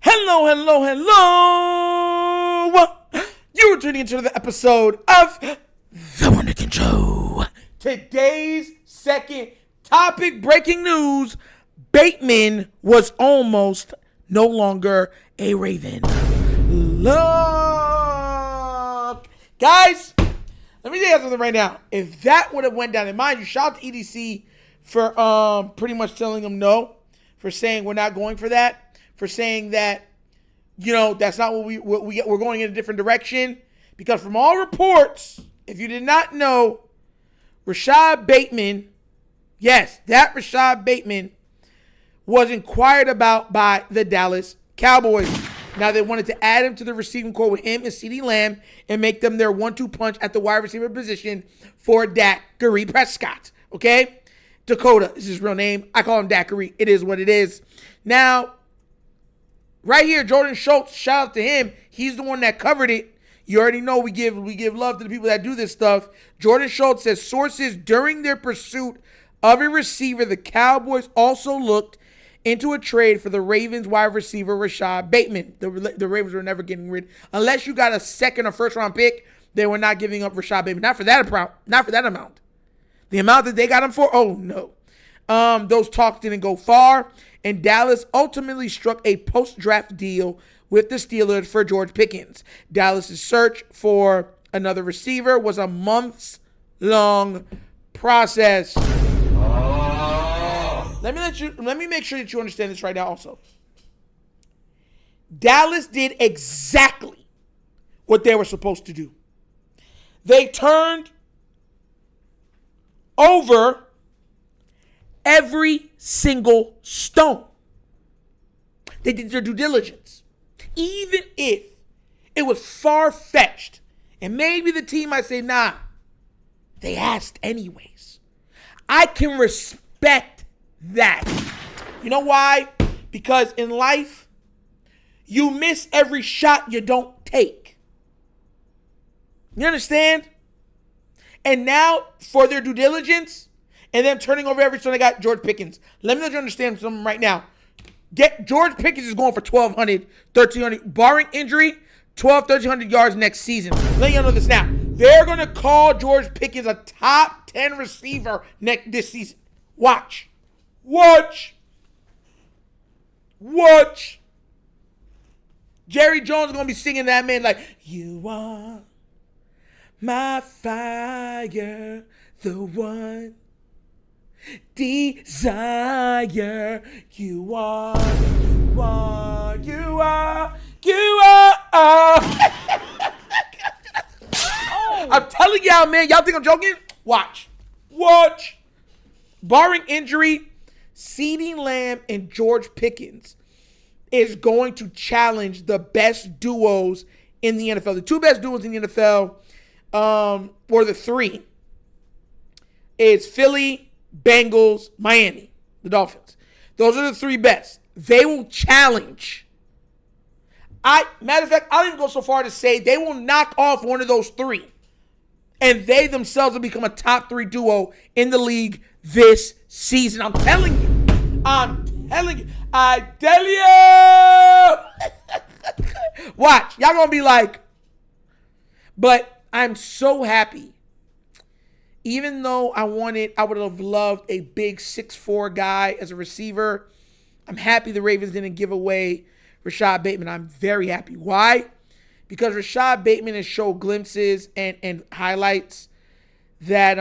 Hello, hello, hello. You are tuning into the episode of The Wunderkind Show. Today's second topic, breaking news. Bateman was almost no longer a Raven. Look. Guys, let me tell you something right now. If that would have went down, and mind you, shout out to EDC for pretty much telling them no, for saying we're not going for that. For saying that, you know, that's not what we're going in a different direction. Because from all reports, if you did not know, Rashod Bateman, yes, that Rashod Bateman was inquired about by the Dallas Cowboys. Now they wanted to add him to the receiving corps with him and CeeDee Lamb and make them their 1-2 punch at the wide receiver position for Dak Prescott. Okay? Dakota is his real name. I call him Daiquiri. It is what it is. Now, right here, Jordan Schultz, shout out to him. He's the one that covered it. You already know we give love to the people that do this stuff. Jordan Schultz says sources during their pursuit of a receiver, the Cowboys also looked into a trade for the Ravens wide receiver Rashod Bateman. The Ravens were never getting rid. Unless you got a second or first round pick, they were not giving up Rashod Bateman. Not for that amount. The amount that they got him for, oh no. Those talks didn't go far. And Dallas ultimately struck a post-draft deal with the Steelers for George Pickens. Dallas' search for another receiver was a months-long process. Let me make sure that you understand this right now also. Dallas did exactly what they were supposed to do. They turned over every single stone. They did their due diligence. Even if it was far-fetched, and maybe the team might say, nah, they asked anyways. I can respect that. You know why? Because in life, you miss every shot you don't take. You understand? And now, for their due diligence, and them turning over every stone, they got George Pickens. Let me let you understand something right now. George Pickens is going for 1,200, 1,300, barring injury, 1,300 yards next season. Let you know this now. They're going to call George Pickens a top 10 receiver this season. Watch. Jerry Jones is going to be singing that man like, you are my fire, the one desire, you are. I'm telling y'all, man. Y'all think I'm joking? Watch. Barring injury, CeeDee Lamb and George Pickens is going to challenge the best duos in the NFL. The two best duos in the NFL, or the three, is Philly, Bengals, Miami, the Dolphins. Those are the three best. They will challenge. Matter of fact, I'll even go so far to say they will knock off one of those three. And they themselves will become a top 3 duo in the league this season. I'm telling you. I tell you. Watch. Y'all gonna be like, but I'm so happy. Even though I would have loved a big 6'4" guy as a receiver. I'm happy the Ravens didn't give away Rashod Bateman. I'm very happy. Why? Because Rashod Bateman has showed glimpses and highlights that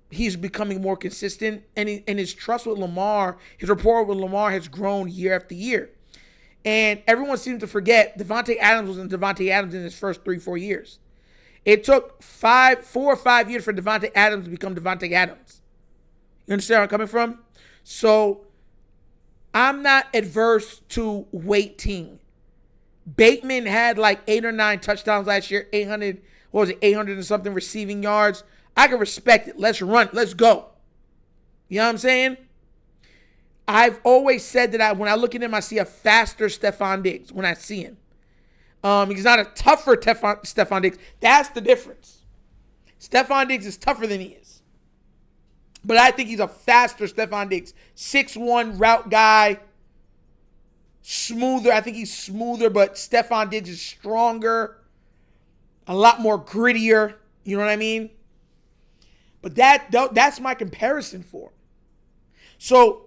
he's becoming more consistent. And his trust with Lamar, his rapport with Lamar has grown year after year. And everyone seems to forget Davante Adams wasn't Davante Adams in his first 3-4 years. It took 4 or 5 years for Davante Adams to become Davante Adams. You understand where I'm coming from? So I'm not adverse to waiting. Bateman had like 8 or 9 touchdowns last year, 800 and something receiving yards. I can respect it. Let's run. Let's go. You know what I'm saying? I've always said that when I look at him, I see a faster Stephon Diggs when I see him. He's not a tougher Stephon Diggs. That's the difference. Stephon Diggs is tougher than he is. But I think he's a faster Stephon Diggs. 6'1" route guy. smoother. I think he's smoother, but Stephon Diggs is stronger, a lot more grittier. You know what I mean? But that's my comparison for him. So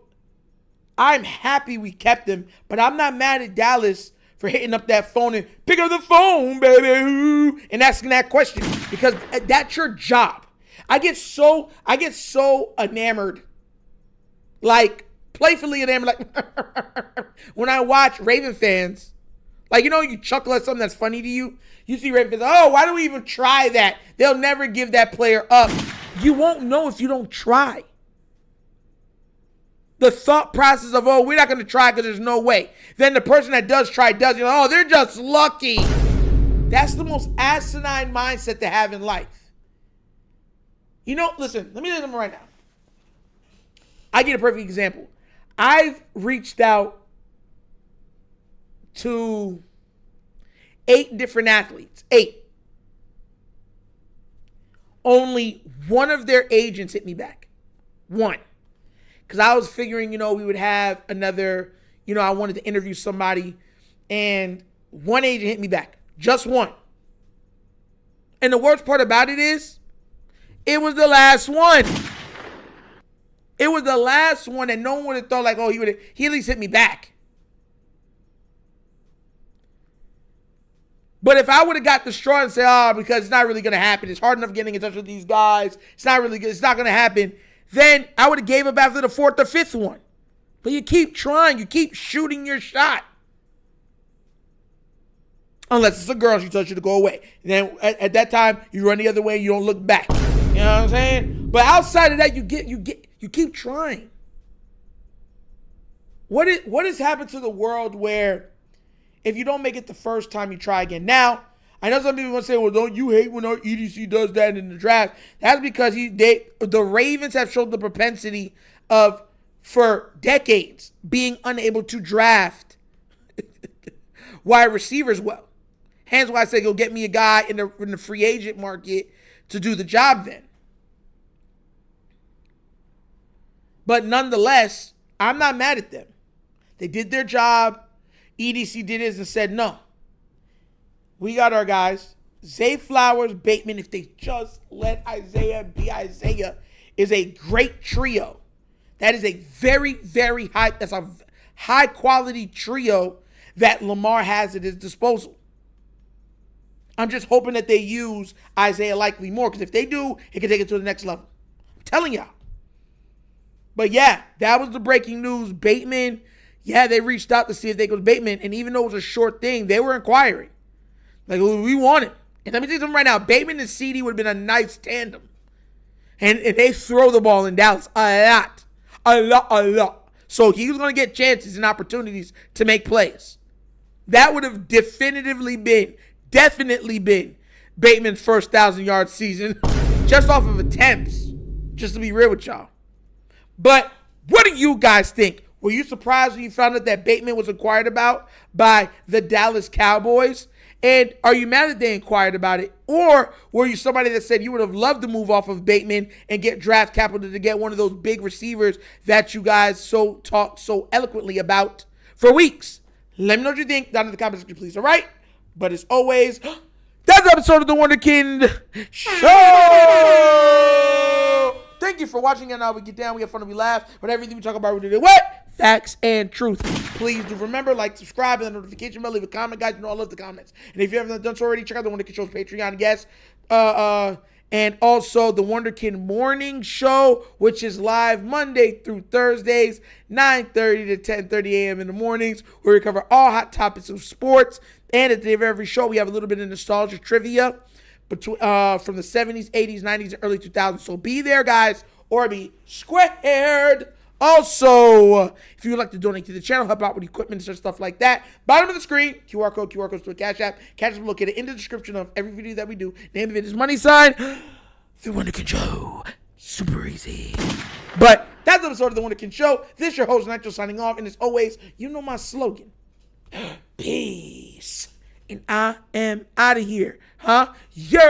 I'm happy we kept him, but I'm not mad at Dallas for hitting up that phone and pick up the phone, baby, and asking that question, because that's your job. I get so enamored, like playfully enamored, like when I watch Raven fans, like, you know, you chuckle at something that's funny to you. You see Raven fans, oh, why do we even try that? They'll never give that player up. You won't know if you don't try. The thought process of, oh, we're not going to try because there's no way. Then the person that does try does, you know, oh, they're just lucky. That's the most asinine mindset to have in life. You know, listen, let me tell you something right now. I get a perfect example. I've reached out to 8 different athletes. 8. Only one of their agents hit me back. One. Because I was figuring, you know, we would have another, you know, I wanted to interview somebody, and one agent hit me back. Just one. And the worst part about it is, it was the last one. It was the last one that no one would have thought, like, oh, he at least hit me back. But if I would have got the straw and said, oh, because it's not really going to happen, it's hard enough getting in touch with these guys, it's not really good, it's not going to happen, then I would have gave up after the 4th or 5th one. But you keep trying. You keep shooting your shot. Unless it's a girl, she tells you to go away. And then at that time, you run the other way, you don't look back. You know what I'm saying? But outside of that, you keep trying. What has happened to the world where if you don't make it the first time, you try again? Now, I know some people want to say, well, don't you hate when our EDC does that in the draft? That's because the Ravens have shown the propensity of, for decades, being unable to draft wide receivers well. Hence why I say, go get me a guy in the free agent market to do the job then. But nonetheless, I'm not mad at them. They did their job. EDC did his and said, no. We got our guys. Zay Flowers, Bateman, if they just let Isaiah be Isaiah, is a great trio. That is a very, very high quality trio that Lamar has at his disposal. I'm just hoping that they use Isaiah likely more, because if they do, he can take it to the next level. I'm telling y'all. But yeah, that was the breaking news. Bateman, yeah, they reached out to see if they could Bateman, and even though it was a short thing, they were inquiring. Like, we want him. And let me tell you something right now. Bateman and CD would have been a nice tandem. And they throw the ball in Dallas a lot. So he was going to get chances and opportunities to make plays. That would have definitely been Bateman's first 1,000-yard season just off of attempts, just to be real with y'all. But what do you guys think? Were you surprised when you found out that Bateman was inquired about by the Dallas Cowboys? And are you mad that they inquired about it? Or were you somebody that said you would have loved to move off of Bateman and get draft capital to get one of those big receivers that you guys talked so eloquently about for weeks? Let me know what you think down in the comments section, please. All right? But as always, that's the episode of The Wunderkind Show. Thank you for watching. And now we get down, we have fun, and we laugh. But everything we talk about, we do it what? Facts and truth. Please do remember, like, subscribe, and the notification bell. Leave a comment, guys. You know I love the comments. And if you haven't done so already, check out The Wunderkind Show's Patreon. Yes. And also The Wunderkind Morning Show, which is live Monday through Thursdays, 9:30 to 10:30 a.m. in the mornings, where we cover all hot topics of sports. And at the end of every show, we have a little bit of nostalgia trivia from the 70s, 80s, 90s, and early 2000s. So be there, guys, or be squared. Also, if you would like to donate to the channel, help out with equipment and stuff like that, bottom of the screen, QR codes to a Cash App. Cash App located in the description of every video that we do. Name of it is money sign, The Wunderkind Show. Super easy. But that's the episode of The Wunderkind Show. This is your host, Nitro, signing off. And as always, you know my slogan. Peace. And I am out of here. Huh? Yeah.